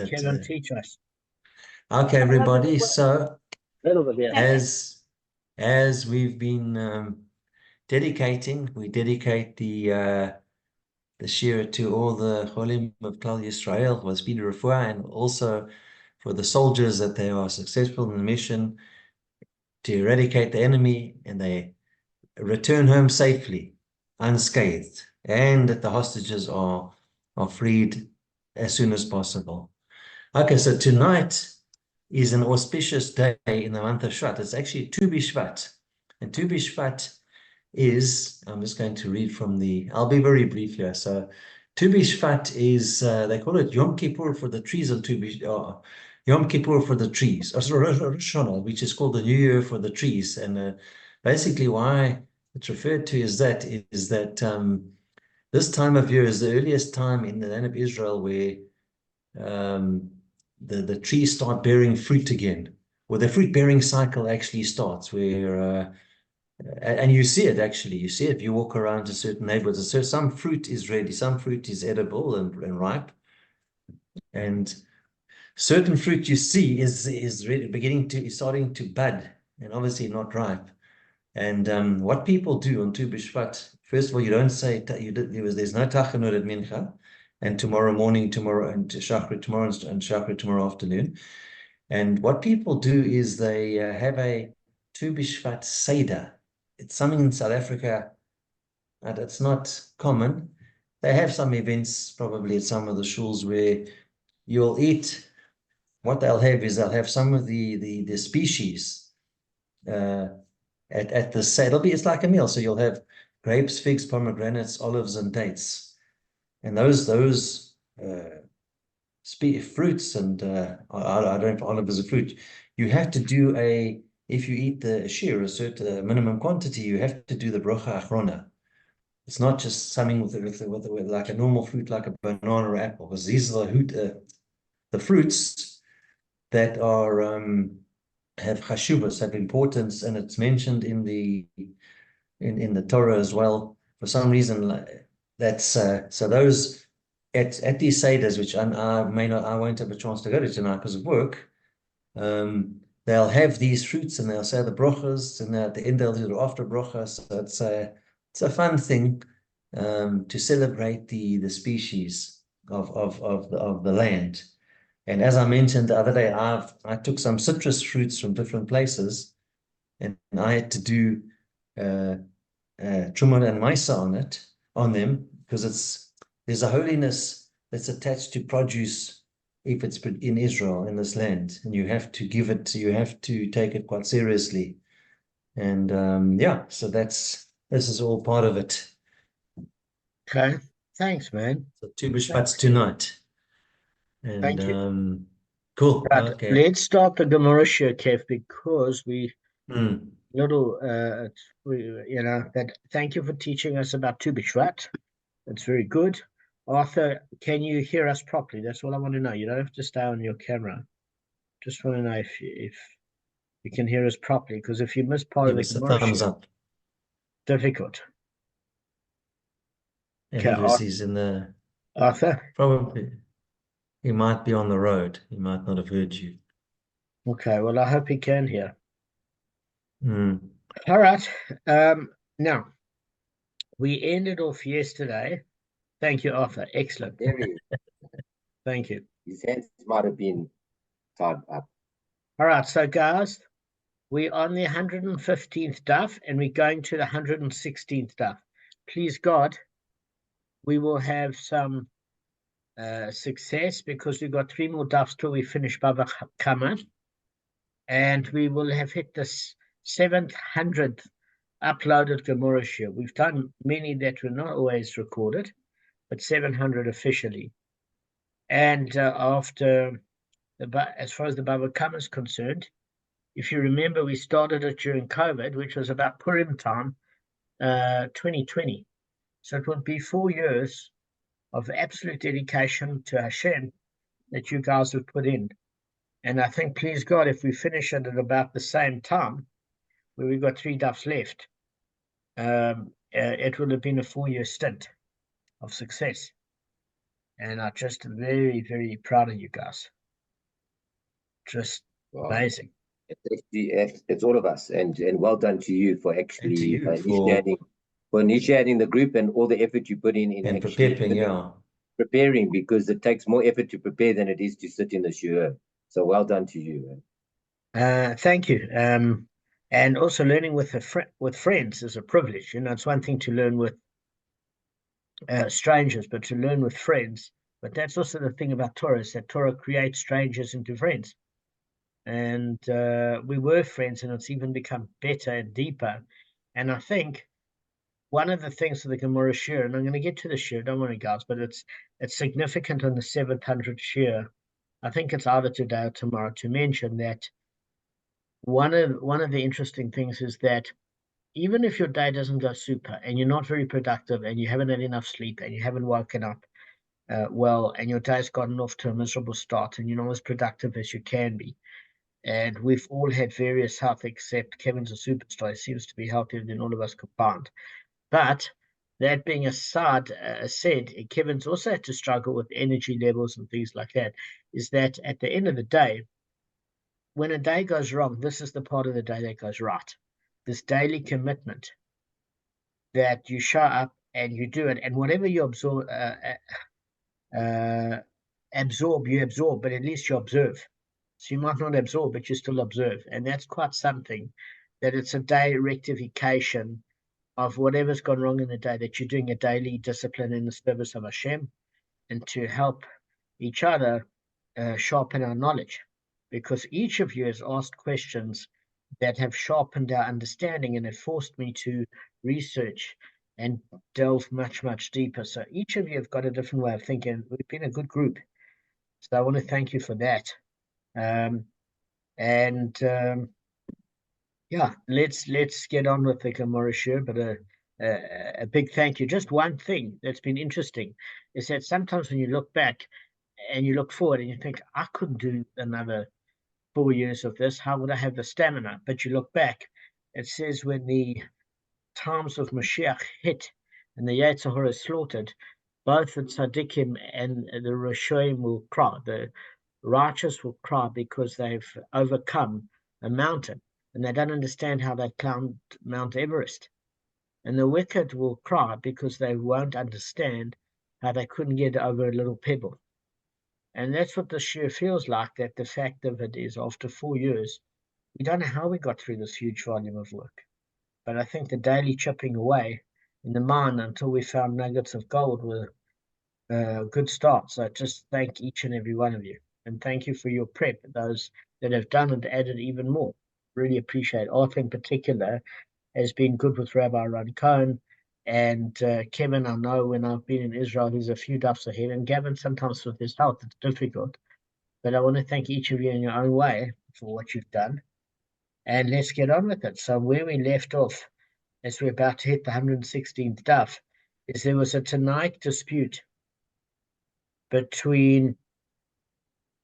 Kevin, teach us. Okay, everybody. So Little bit, yeah. as we've been we dedicate the shira to all the cholim of Klal Yisrael, was speedy refuah, and also for the soldiers that they are successful in the mission to eradicate the enemy and they return home safely, unscathed, and that the hostages are freed as soon as possible. Okay, so tonight is an auspicious day in the month of Shvat. It's actually Tu B'Shvat. And Tu B'Shvat is, I'm just going to read from I'll be very brief here. So Tu B'Shvat is, they call it Yom Kippur for the trees of Yom Kippur for the trees, or Rosh Hashanah, which is called the New Year for the trees. And basically why it's referred to is that this time of year is the earliest time in the land of Israel where the trees start bearing fruit again, where the fruit bearing cycle actually starts, where and you see it actually, you see it if you walk around to certain neighborhoods. So some fruit is ready, some fruit is edible and ripe, and certain fruit you see is really is starting to bud and obviously not ripe. And what people do on Tu B'Shvat, first of all, you don't say there's no tachanut at mincha, and tomorrow morning, tomorrow, and shachrit tomorrow, and shachrit tomorrow afternoon. And what people do is they have a Tu B'Shvat Seder. It's something in South Africa that it's not common. They have some events, probably at some of the shuls, where you'll eat. What they'll have some of the species at the Seder. It's like a meal. So you'll have grapes, figs, pomegranates, olives, and dates. And those fruits, and I don't know if olive is a fruit. You have to do if you eat the shir, a certain minimum quantity, you have to do the bracha achrona. It's not just something with like a normal fruit, like a banana or apple, because these are the fruits that are have chashuvas, have importance, and it's mentioned in the Torah as well. For some reason, that's so those at these seders, which I won't have a chance to go to tonight because of work. They'll have these fruits and they'll say the brachas, and at the end they'll do the after brachas. So it's a fun thing to celebrate the species of the land. And as I mentioned the other day, I took some citrus fruits from different places, and I had to do Trumah and Maisa on them, because there's a holiness that's attached to produce if it's in Israel, in this land, and you have to take it quite seriously. And yeah, so this is all part of it. Okay, thanks, man. So Tu B'Shvat's tonight. And thank you. Cool. Right, okay. let's start the Gemara shir, Kev, because we little thank you for teaching us about Tu B'Shvat. That's very good. Arthur, can you hear us properly? That's all I want to know. You don't have to stay on your camera. Just want to know if you can hear us properly, because if you miss part Give of us the a Gemara thumbs shir, up. difficult. And Okay, he's in the Arthur. probably he might be on the road. He might not have heard you. Okay, well, I hope he can hear. All right. Now, we ended off yesterday. Thank you, Arthur. Excellent. Thank you. His hands might have been tied up. All right, so guys, we're on the 115th daf, and we're going to the 116th daf. Please God, we will have some success, because we've got 3 more dafs till we finish Bava Kamma, and we will have hit the 700th uploaded Gemara shir. We've done many that were not always recorded, but 700 officially. And after as far as the Bava Kamma is concerned, if you remember, we started it during COVID, which was about Purim time, 2020. So it would be 4 years of absolute dedication to Hashem that you guys have put in. And I think, please God, if we finish it at about the same time, where we've got 3 dafs left, it will have been a 4-year stint of success. And I'm just very, very proud of you guys. Just Wow. amazing. It's all of us, and well done to you for actually initiating the group and all the effort you put in and actually preparing, because it takes more effort to prepare than it is to sit in the shiur. So well done to you. Thank you. And also learning with friends is a privilege. You know, it's one thing to learn with strangers, but to learn with friends. But that's also the thing about Torah, is that Torah creates strangers into friends. And we were friends, and it's even become better and deeper. And I think one of the things for the Gemara shiur, and I'm going to get to the shiur, don't worry, guys, but it's significant on the 700 shiur. I think it's either today or tomorrow, to mention that one of the interesting things is that even if your day doesn't go super and you're not very productive and you haven't had enough sleep and you haven't woken up well, and your day's gotten off to a miserable start and you're not as productive as you can be, and we've all had various health, except Kevin's a superstar. He seems to be healthier than all of us combined. But that being said, Kevin's also had to struggle with energy levels and things like that. Is that at the end of the day, when a day goes wrong, this is the part of the day that goes right. This daily commitment that you show up and you do it, and whatever you absorb, you absorb, but at least you observe. So you might not absorb, but you still observe. And that's quite something, that it's a day rectification of whatever's gone wrong in the day, that you're doing a daily discipline in the service of Hashem, and to help each other sharpen our knowledge. Because each of you has asked questions that have sharpened our understanding and have forced me to research and delve much, much deeper. So each of you have got a different way of thinking. We've been a good group. So I want to thank you for that. Yeah, let's get on with the Gemara shiur, but a big thank you. Just one thing that's been interesting is that sometimes when you look back and you look forward and you think, I couldn't do another 4 years of this, how would I have the stamina? But you look back, it says when the times of Mashiach hit and the Yetzer Hara is slaughtered, both the tzaddikim and the Rishonim will cry. The righteous will cry because they've overcome a mountain and they don't understand how they climbed Mount Everest. And the wicked will cry because they won't understand how they couldn't get over a little pebble. And that's what the shiur feels like, that the fact of it is, after 4 years, we don't know how we got through this huge volume of work. But I think the daily chipping away in the mine until we found nuggets of gold were a good start. So just thank each and every one of you. And thank you for your prep, those that have done and added even more. Really appreciate it. Arthur in particular has been good with Rabbi Ron Cohen. And Kevin, I know when I've been in Israel, he's a few duffs ahead. And Gavin, sometimes with his health, it's difficult. But I want to thank each of you in your own way for what you've done. And let's get on with it. So where we left off, as we're about to hit the 116th daf, is there was a Tanaic dispute between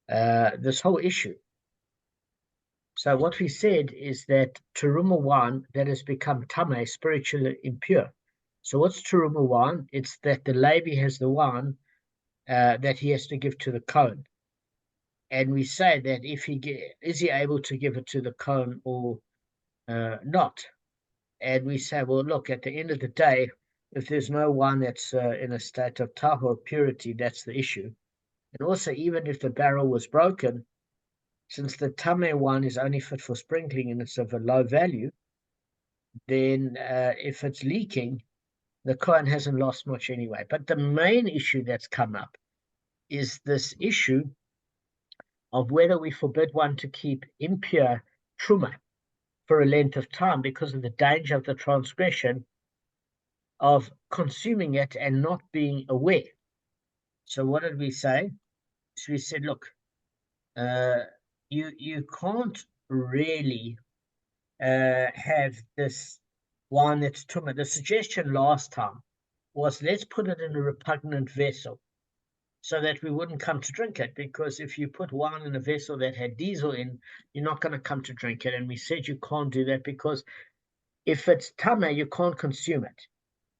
this whole issue. So what we said is that Teruma wine that has become tameh, spiritually impure. So what's Teruma wine? It's that the Levi has the wine that he has to give to the Kohen. And we say that if is he able to give it to the Kohen or not? And we say, well, look, at the end of the day, if there's no wine that's in a state of tahor, purity, that's the issue. And also, even if the barrel was broken, since the tameh wine is only fit for sprinkling and it's of a low value, then if it's leaking, the Kohen hasn't lost much anyway. But the main issue that's come up is this issue of whether we forbid one to keep impure truma for a length of time because of the danger of the transgression of consuming it and not being aware. So what did we say? So we said, look, you can't really have this wine that's truma. The suggestion last time was, let's put it in a repugnant vessel so that we wouldn't come to drink it, because if you put wine in a vessel that had diesel in, you're not going to come to drink it. And we said you can't do that because if it's tameh, you can't consume it.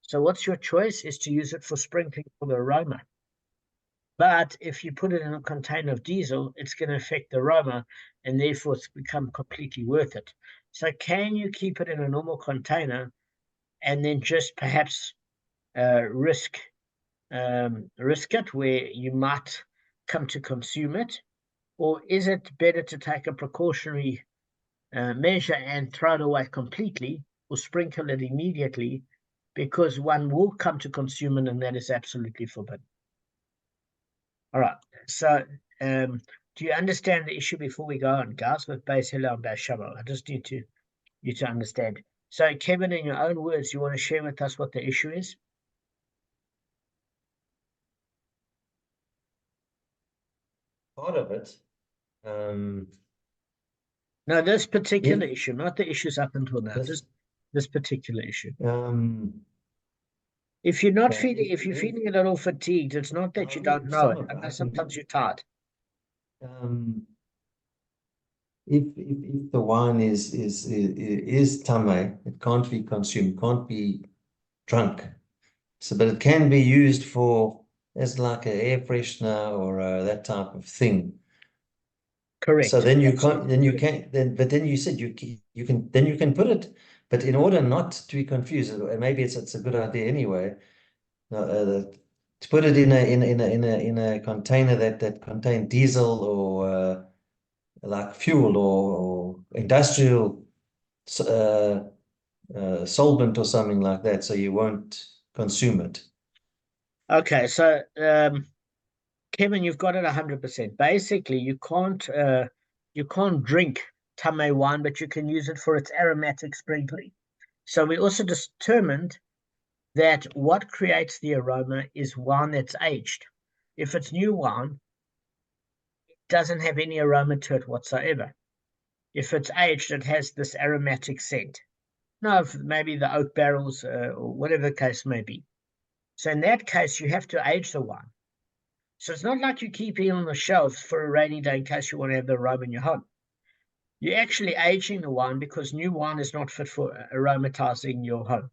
So what's your choice? Is to use it for sprinkling for the aroma. But if you put it in a container of diesel, it's going to affect the aroma, and therefore it's become completely worth it. So can you keep it in a normal container and then just perhaps risk it where you might come to consume it? Or is it better to take a precautionary measure and throw it away completely, or sprinkle it immediately, because one will come to consume it and that is absolutely forbidden? All right. So, do you understand the issue before we go on, guys, with Beis Hillel and Beis Shammai? I just need you to understand. So, Kevin, in your own words, you want to share with us what the issue is? Part of it. No, this particular issue, not the issues up until now. This particular issue. If you're not feeling, if you're feeling a little fatigued, it's not that you don't know it. I know sometimes you're tired. If the wine is tamei, it can't be consumed, can't be drunk. So, but it can be used for as like an air freshener or that type of thing. Correct. So then you can't, but then you said you can put it, but in order not to be confused, maybe it's a good idea anyway. To put it in a container that contain diesel or like fuel or industrial solvent or something like that, so you won't consume it. Okay, so Kevin, you've got it 100%. Basically, you can't drink tamei wine, but you can use it for its aromatic sprinkling. So we also determined that what creates the aroma is wine that's aged. If it's new wine, it doesn't have any aroma to it whatsoever. If it's aged, it has this aromatic scent. No, maybe the oak barrels or whatever the case may be. So in that case, you have to age the wine. So it's not like you keep it on the shelf for a rainy day in case you want to have the aroma in your home. You're actually aging the wine because new wine is not fit for aromatizing your home.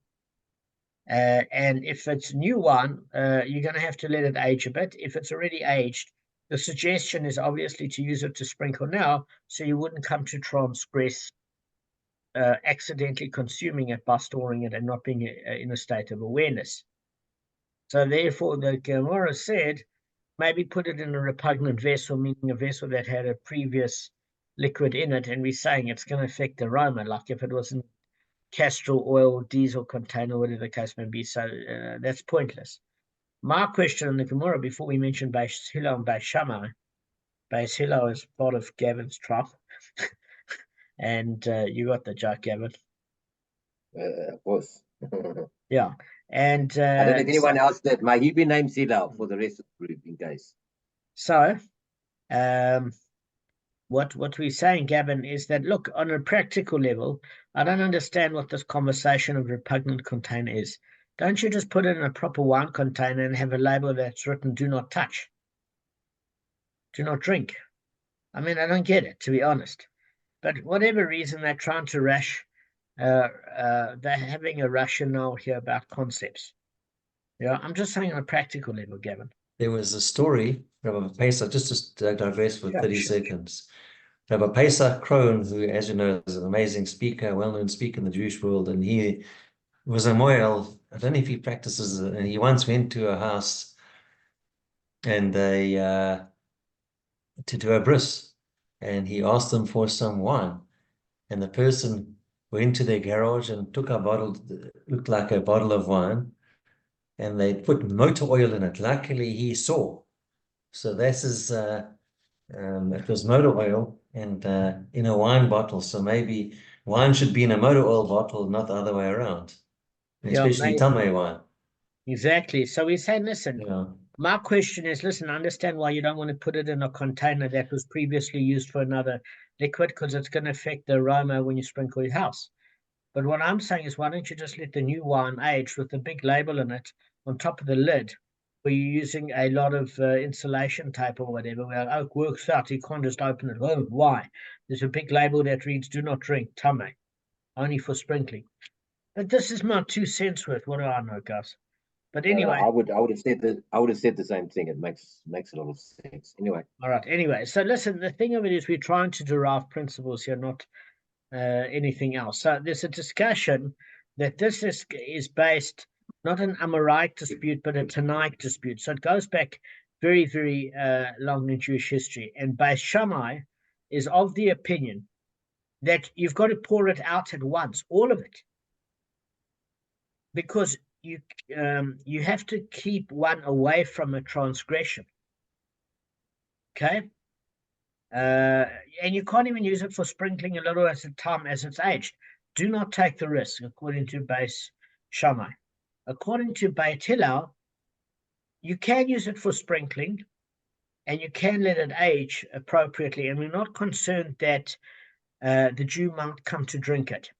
And if it's new wine, you're going to have to let it age a bit. If it's already aged, the suggestion is obviously to use it to sprinkle now, so you wouldn't come to transgress accidentally consuming it by storing it and not being in a state of awareness. So therefore, the Gemara said, maybe put it in a repugnant vessel, meaning a vessel that had a previous liquid in it, and we're saying it's going to affect the aroma, like if it was in castor oil, diesel container, whatever the case may be. So that's pointless. My question on the Gemara, before we mention Beis Hillel and Beis Shammai, Beis Hillel is part of Gavin's tribe, and you got the joke, Gavin. Of course. Yeah, and I don't know if anyone else did. My Hebrew name's Hillel for the rest of the group, in case. So, what we're saying, Gavin, is that, look, on a practical level, I don't understand what this conversation of repugnant container is. Don't you just put it in a proper wine container and have a label that's written, do not touch, do not drink? I mean, I don't get it, to be honest. But whatever reason, they're trying to rush, they're having a rationale here about concepts. Yeah, I'm just saying on a practical level, Gavin. There was a story, Rabbi Pesach, just to digress for 30 sure. seconds. Rabbi Pesach Krohn, who, as you know, is an amazing speaker, well-known speaker in the Jewish world, and he was a moel. I don't know if he practices, and he once went to a house and they to do a bris, and he asked them for some wine, and the person went to their garage and took a bottle, looked like a bottle of wine, and they put motor oil in it. Luckily, he saw. So this is it was motor oil and in a wine bottle. So maybe wine should be in a motor oil bottle, not the other way around. Especially tamei wine. Exactly. So we're saying, listen, Yeah. my question is, listen, I understand why you don't want to put it in a container that was previously used for another liquid, because it's going to affect the aroma when you sprinkle your house. But what I'm saying is, why don't you just let the new wine age with the big label in it on top of the lid, where you're using a lot of insulation tape or whatever, where oak works out, you can't just open it. Oh, why? There's a big label that reads, do not drink, tamei, only for sprinkling. But this is my 2 cents worth. What do I know, guys? But No, anyway, I would have said the same thing. It makes a lot of sense. Anyway, all right. Anyway, so listen, the thing of it is we're trying to derive principles here, not anything else. So there's a discussion that this is based not an Amorite dispute, but a Tanaic dispute. So it goes back very, very long in Jewish history. And Beis Shammai is of the opinion that you've got to pour it out at once, all of it, because you have to keep one away from a transgression. Okay. And you can't even use it for sprinkling a little at a time as it's aged. Do not take the risk, according to Beis Shammai. According to Beit Hillel, you can use it for sprinkling, and you can let it age appropriately, and we're not concerned that the Jew might come to drink it.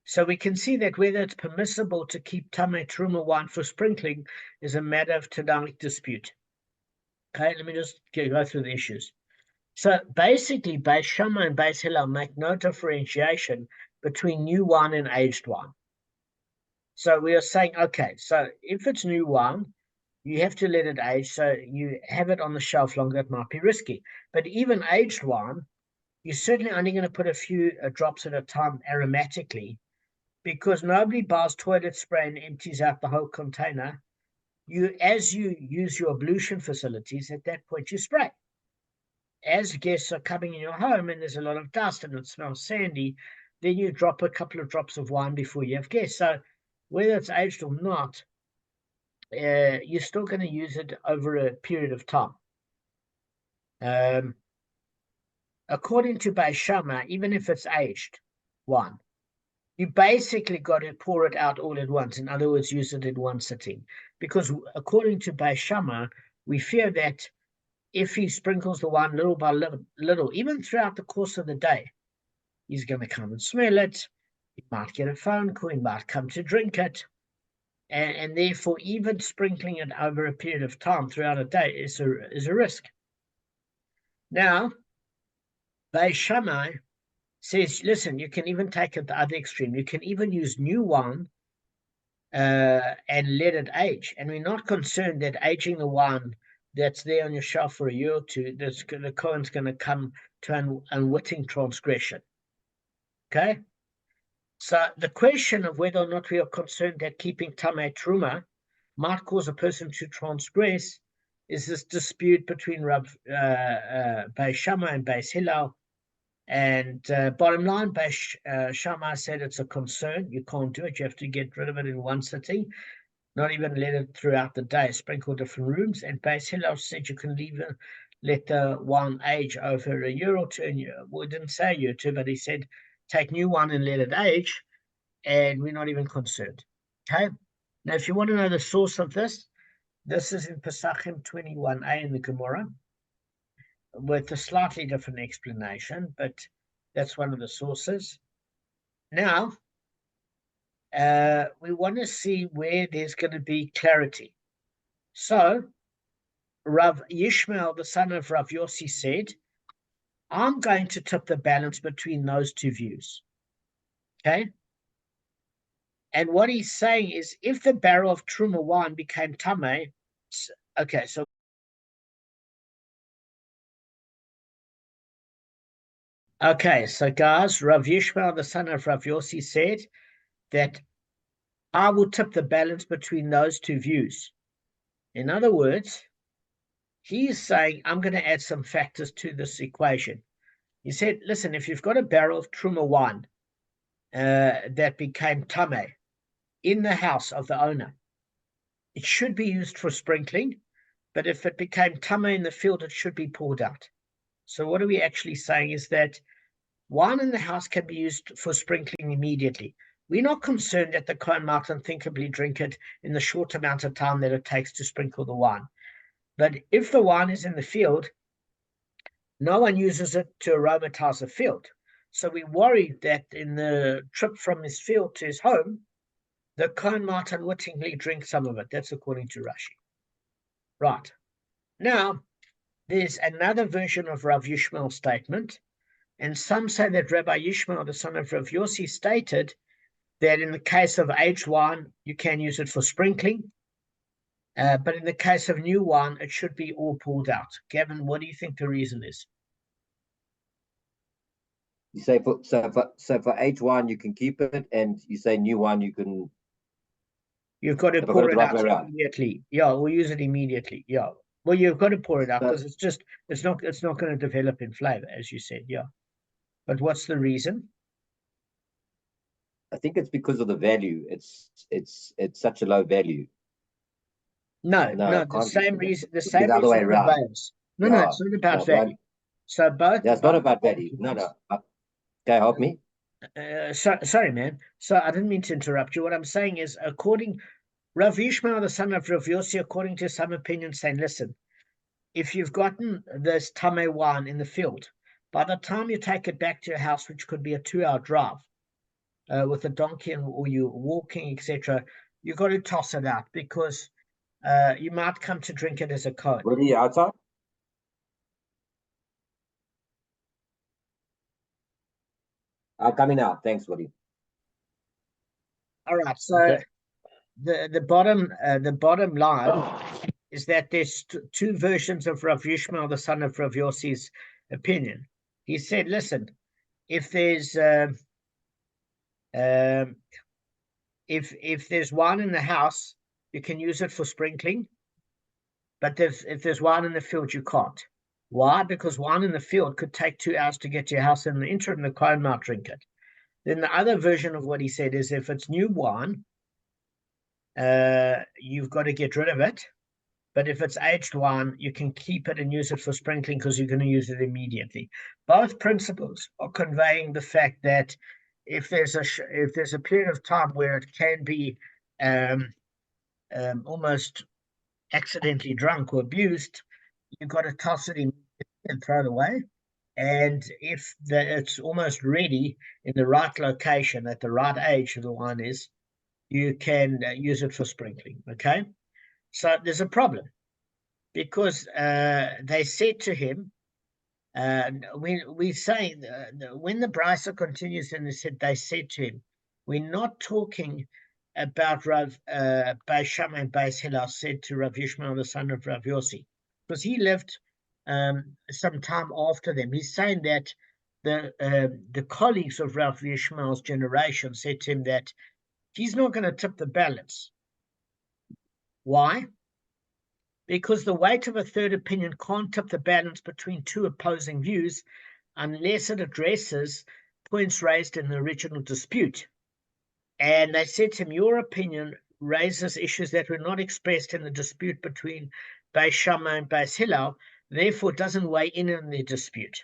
So we can see that whether it's permissible to keep Tamei Truma wine for sprinkling is a matter of Tanaic dispute. Okay, let me just go through the issues. So basically, Beis Shammai and Beis Hillel make no differentiation between new wine and aged wine. So we are saying, okay, so if it's new wine, you have to let it age, so you have it on the shelf longer. It might be risky. But even aged wine, you're certainly only going to put a few drops at a time aromatically, because nobody buys toilet spray and empties out the whole container. As you use your ablution facilities, at that point you spray. As guests are coming in your home and there's a lot of dust and it smells sandy, then you drop a couple of drops of wine before you have guests. So whether it's aged or not, you're still going to use it over a period of time. According to Beis Shammai, even if it's aged wine, you basically got to pour it out all at once. In other words, use it in one sitting. Because according to Beis Shammai, we fear that if he sprinkles the wine little by little, even throughout the course of the day, he's going to come and smell it. He might get a phone call. He might come to drink it. And therefore, even sprinkling it over a period of time throughout a day is a risk. Now, Beis Shammai says, listen, you can even take it the other extreme. You can even use new wine and let it age. And we're not concerned that aging the wine that's there on your shelf for a year or two, the Kohen's going to come to an unwitting transgression. Okay? So the question of whether or not we are concerned that keeping Tamei Truma might cause a person to transgress is this dispute between Beis Shammai and Beis Hillel. And bottom line, Beis Shammai said it's a concern. You can't do it. You have to get rid of it in one sitting, not even let it throughout the day, sprinkle different rooms. And Beis Hillel said you can let the wine age over a year or two. And we didn't say a year or two, but he said take new wine and let it age, and we're not even concerned. Okay. Now, if you want to know the source of this is in Pesachim 21a in the Gemara, with a slightly different explanation, but that's one of the sources. Now, we want to see where there's going to be clarity. So, Rav Yishmael, the son of Rav Yossi, said, I'm going to tip the balance between those two views. Okay? And what he's saying is, if the barrel of Truma wine became Tamei, okay, so guys, Rav Yishmael, the son of Rav Yossi, said that I will tip the balance between those two views. In other words, he's saying, I'm going to add some factors to this equation. He said, listen, if you've got a barrel of Truma wine that became Tamei in the house of the owner, it should be used for sprinkling, but if it became Tamei in the field, it should be poured out. So what are we actually saying is that wine in the house can be used for sprinkling immediately. We're not concerned that the Kohen might unthinkably drink it in the short amount of time that it takes to sprinkle the wine. But if the wine is in the field, no one uses it to aromatize the field. So we worry that in the trip from his field to his home, the Kohen might unwittingly drink some of it. That's according to Rashi. Right. Now, there's another version of Rav Yishmael's statement, and some say that Rabbi Yishmael, the son of Rav Yossi, stated that in the case of aged wine, you can use it for sprinkling. But in the case of new wine, it should be all poured out. Gavin, what do you think the reason is? You say for H1 you can keep it, and you say new one you can. You've got to Have I got pour it it the right out way around? immediately. Yeah, we'll use it immediately. Yeah. Well, you've got to pour it out So- because it's not going to develop in flavor, as you said. Yeah. But what's the reason? I think it's because of the value. It's such a low value. No, No, no, it the can't be. same reason, the It'd be same the other way reason around. prevails. No, Yeah, it's not about no, value. So both. that's not both about value. No, arguments- no. Okay, help me. Sorry, man. So I didn't mean to interrupt you. What I'm saying is, Rav Yishmael, the son of Rav Yossi, according to some opinions, saying, listen, if you've gotten this Tameh wine in the field, by the time you take it back to your house, which could be a 2-hour drive with a donkey or you walking, etc., you've got to toss it out because you might come to drink it as a cone. What are you outside? Coming out. Thanks, Woody. All right. So Okay. the bottom line is that there's two versions of Rav Yishmael, the son of Rav Yossi's opinion. He said, listen, if there's if there's wine in the house, you can use it for sprinkling. But if there's wine in the field, you can't. Why? Because wine in the field could take 2 hours to get to your house. In the interim, the cone might drink it. Then the other version of what he said is if it's new wine, you've got to get rid of it. But if it's aged wine, you can keep it and use it for sprinkling because you're going to use it immediately. Both principles are conveying the fact that if there's a period of time where it can be almost accidentally drunk or abused, you've got to toss it in and throw it away. And if it's almost ready in the right location at the right age of the wine is, you can use it for sprinkling. Okay, so there's a problem because they said to him, we say when the brisa continues, and they said to him, we're not talking about Rav Beis Shammai and Beis Hillel said to Rav Yishmael, the son of Rav Yossi, because he lived some time after them. He's saying that the colleagues of Rav Yishmael's generation said to him that he's not going to tip the balance. Why? Because the weight of a third opinion can't tip the balance between two opposing views unless it addresses points raised in the original dispute. And they said to him, your opinion raises issues that were not expressed in the dispute between Beis Shammai and Beis Hillel, therefore doesn't weigh in the dispute.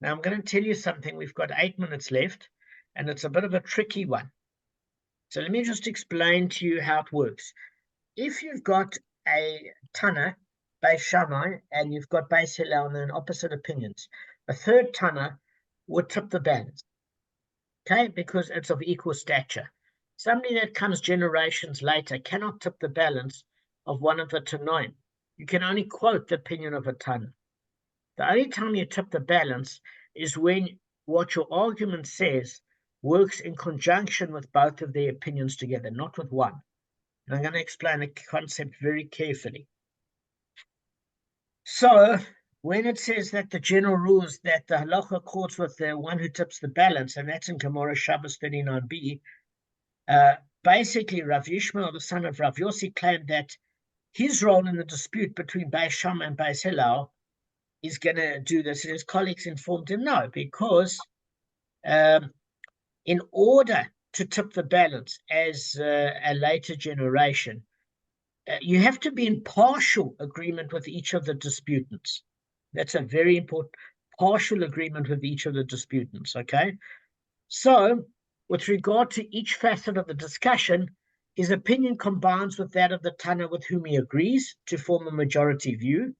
Now I'm going to tell you something. We've got 8 minutes left, and it's a bit of a tricky one. So let me just explain to you how it works. If you've got a Tana, Beis Shammai, and you've got Beis Hillel, and they're in opposite opinions, a third Tana would tip the balance, okay, because it's of equal stature. Somebody that comes generations later cannot tip the balance of one of the Tanoim. You can only quote the opinion of a Tana. The only time you tip the balance is when what your argument says works in conjunction with both of their opinions together, not with one. And I'm going to explain the concept very carefully. So when it says that the general rule is that the halacha accords with the one who tips the balance, and that's in Gemara Shabbos 39b, basically Rav Yishmael, the son of Rav Yossi, claimed that his role in the dispute between Beis Shammai and Beis Hillel is going to do this. And his colleagues informed him no, because in order to tip the balance as a later generation, you have to be in partial agreement with each of the disputants. That's a very important partial agreement with each of the disputants, okay? So, with regard to each facet of the discussion, his opinion combines with that of the Tana with whom he agrees to form a majority view,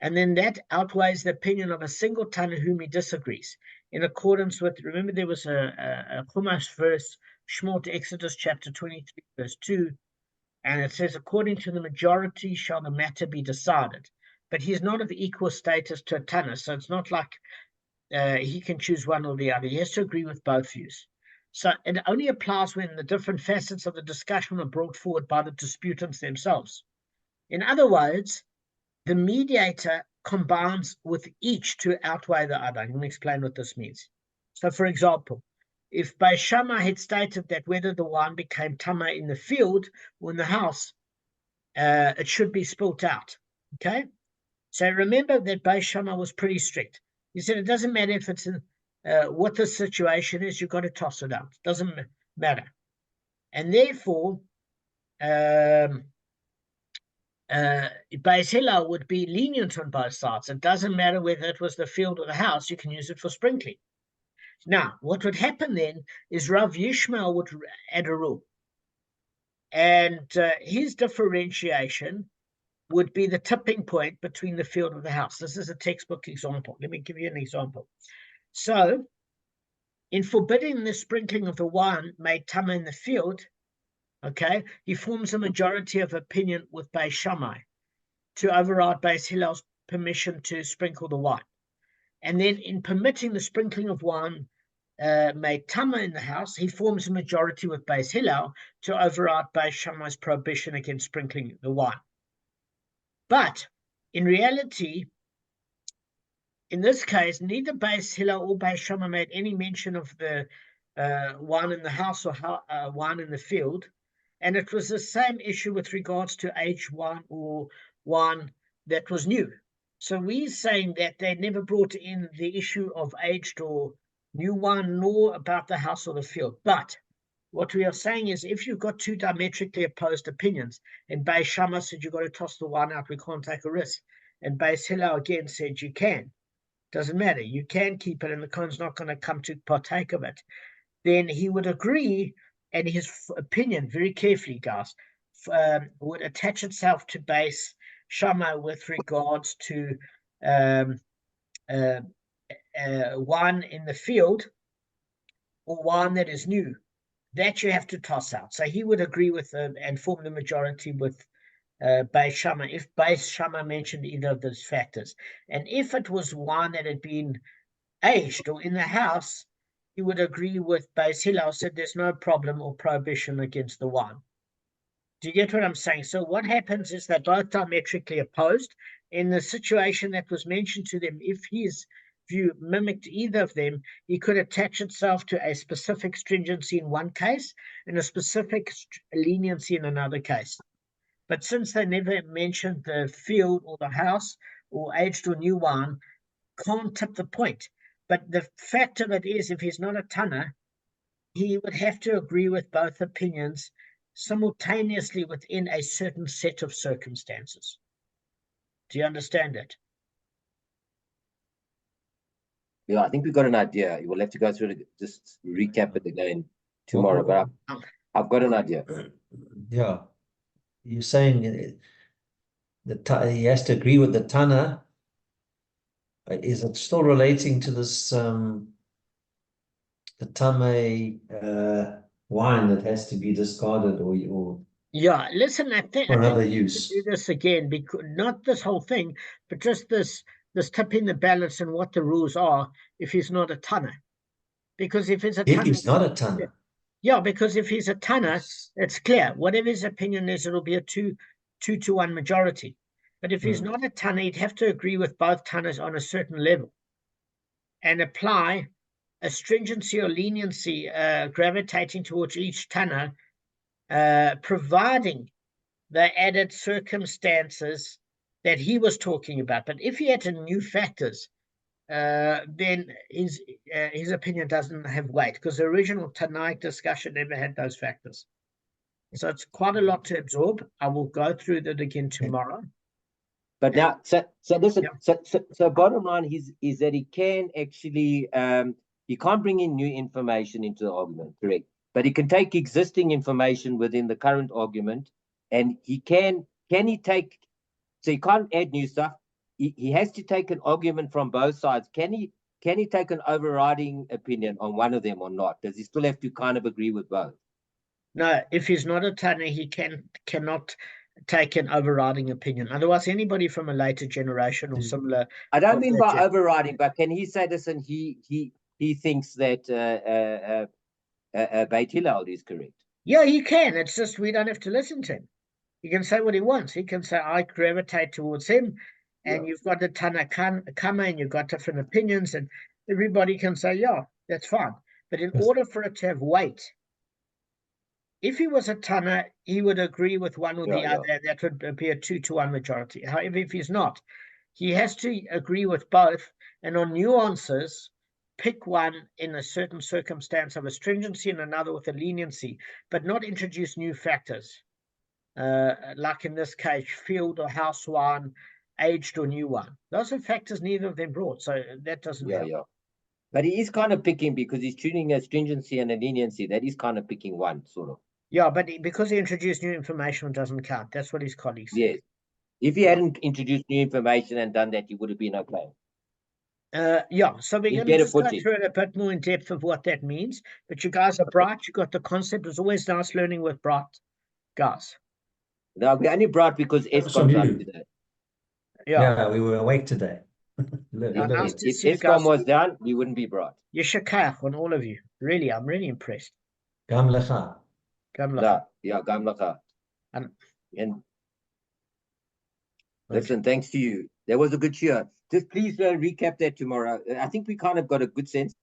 and then that outweighs the opinion of a single Tana whom he disagrees. In accordance with, remember there was a Chumash verse, Shmot Exodus chapter 23, verse 2, and it says, according to the majority shall the matter be decided. But he's not of equal status to a Tana, so it's not like he can choose one or the other. He has to agree with both views. So it only applies when the different facets of the discussion are brought forward by the disputants themselves. In other words, the mediator combines with each to outweigh the other. I'm going to explain what this means. So, for example, if Beis Shammai had stated that whether the wine became tama in the field or in the house, it should be spilt out. Okay? So remember that Beis Shammai was pretty strict. He said it doesn't matter if it's in, what the situation is, you've got to toss it out. It doesn't matter. And therefore, Beis Hillel would be lenient on both sides. It doesn't matter whether it was the field or the house, you can use it for sprinkling. Now, what would happen then is Rav Yishmael would add a rule. And his differentiation would be the tipping point between the field and the house. This is a textbook example. Let me give you an example. So, in forbidding the sprinkling of the wine made tama in the field, okay, he forms a majority of opinion with Beis Shammai to override Beis Hillel's permission to sprinkle the wine. And then in permitting the sprinkling of wine made tama in the house, he forms a majority with Beis Hillel to override Beis Shammai's prohibition against sprinkling the wine. But in reality, in this case, neither Beis Hillel or Beis Shammai made any mention of the wine in the house or wine in the field. And it was the same issue with regards to aged wine or wine that was new. So we're saying that they never brought in the issue of aged or new wine, nor about the house or the field. But what we are saying is if you've got two diametrically opposed opinions, and Beis Shammai said you've got to toss the wine out, we can't take a risk. And Beis Hillel again said you can. Doesn't matter. You can keep it, and the Kohen's not going to come to partake of it. Then he would agree, and his opinion, very carefully, guys, would attach itself to Beis Shammai with regards to wine in the field or wine that is new. That you have to toss out. So he would agree with and form the majority with Beis Shammai if Beis Shammai mentioned either of those factors. And if it was wine that had been aged or in the house, he would agree with Beis Hillel, said there's no problem or prohibition against the wine. Do you get what I'm saying? So what happens is they're both diametrically opposed. In the situation that was mentioned to them, if his view mimicked either of them, he could attach itself to a specific stringency in one case and a specific leniency in another case. But since they never mentioned the field or the house or aged or new wine, can't tip the point. But the fact of it is, if he's not a Tana, he would have to agree with both opinions simultaneously within a certain set of circumstances. Do you understand it? Yeah, I think we've got an idea. We'll have to go through it, just recap it again tomorrow, but I've got an idea. Yeah. You're saying he has to agree with the Tana. Is it still relating to this the Tame wine that has to be discarded or yeah, listen, I think another we use? do this again, because not this whole thing, but just this tipping the balance and what the rules are if he's not a Tana. Because if he's a If Tana, he's not a Tana. yeah, because if he's a Tana, it's clear. Whatever his opinion is, it'll be a 2-to-1 majority. But if he's not a Tana, he'd have to agree with both Tanas on a certain level and apply a stringency or leniency gravitating towards each Tana, providing the added circumstances that he was talking about. But if he had new factors, then his opinion doesn't have weight, because the original Tanaic discussion never had those factors. So it's quite a lot to absorb. I will go through that again tomorrow. But now, so listen. Yeah. So bottom line is that he can actually he can't bring in new information into the argument, correct? But he can take existing information within the current argument, and he can he take. So he can't add new stuff. He has to take an argument from both sides. Can he take an overriding opinion on one of them or not? Does he still have to kind of agree with both? No, if he's not a Tana, he cannot take an overriding opinion. Otherwise, anybody from a later generation or similar. I don't mean by overriding, but can he say this? And he thinks that Beit Hillel is correct. Yeah, he can. It's just we don't have to listen to him. He can say what he wants. He can say, I gravitate towards him. And Yeah. you've got the Tana Kamma, and you've got different opinions, and everybody can say, yeah, that's fine. But in Yes. order for it to have weight, if he was a Tana, he would agree with one or the Yeah, other, and that would be a 2-1 majority. However, if he's not, he has to agree with both, and on nuances, pick one in a certain circumstance of a stringency and another with a leniency, but not introduce new factors. Like in this case, field or house wine, aged or new wine. Those are factors neither of them brought, so that doesn't help. Yeah. But he is kind of picking because he's choosing a stringency and a leniency. That is kind of picking one, sort of. Yeah, but because he introduced new information, it doesn't count. That's what his colleagues said. Yes. If he hadn't introduced new information and done that, he would have been okay. Yeah, so we're He's going to better just go footing. through it a bit more in depth of what that means. But you guys are bright. You got the concept. It's always nice learning with bright guys. Now, we only brought because Focus ESCOM's on on you. today. Yeah, we were awake today. Yeah, nice to If see you guys. ESCOM was down, we wouldn't be brought. Yeshakach on all of you. Really, I'm really impressed. Gam lecha. Gamla. Yeah, Gamlacha. And- And listen, thanks to you. That was a good cheer. Just please recap that tomorrow. I think we kind of got a good sense